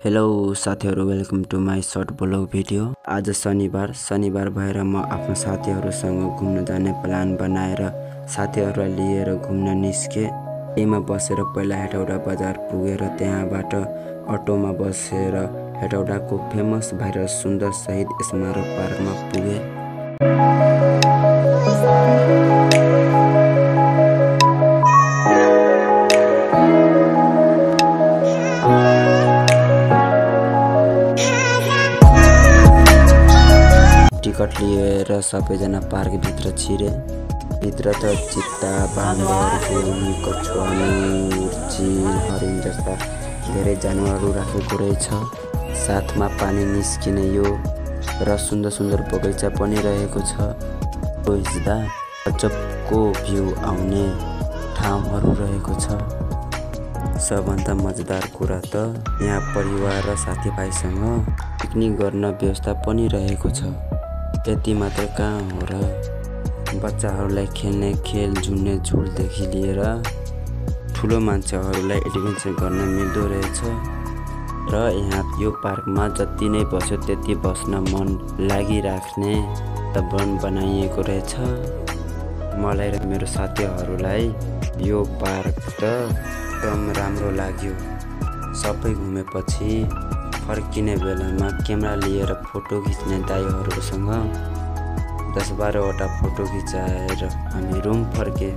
Hello साथीहरु, welcome to my short blog video. आज शनिबार भएर म आफ्नो साथीहरुसँग घुम्न जाने प्लान बनाएर साथीहरुलाई लिएर घुम्न निस्के। यहीमा बसेर पहिला हेटौडा बजार पुगेर त्यहाँबाट अटोमा बसेर हेटौडाको फेमस भाइरल सुन्दर शहीद स्मारक पार्कमा पुगे। टिकट लिएर सबैजना पार्क भित्र छिरे। भित्र त चित्ता, बाँदर, कछुवा, चिल, हरिण जस्ता धेरै जनावरहरू राखेको रहेछ। साथमा पानी निस्किने यो र सुन्दर सुन्दर बगैँचा पनि रहेको छ। हिँड्दा गजबको भ्यू आउने ठाउँहरू रहेको छ। सबभन्दा मजेदार कुरा त यहाँ परिवार र साथीभाइसँग पिकनिक गर्न व्यवस्था पनि रहेको छ। यति मात्र कहाँ हो र, बच्चाहरूलाई खेल्ने खेल, झुल्ने झुलदेखि लिएर ठुलो मान्छेहरूलाई एडभेन्चर गर्न मिल्दो रहेछ। र यहाँ यो पार्कमा जति नै बस्यो त्यति बस्न मन लागिराख्ने वातावरण बनाइएको रहेछ। मलाई र मेरो साथीहरूलाई यो पार्क त एकदम राम्रो लाग्यो। सबै घुमेपछि फर्किने बेलामा क्यामेरा लिएर फोटो खिच्ने दाइहरूसँग 10-12 वटा फोटो खिचाएर हामी रुम फर्के।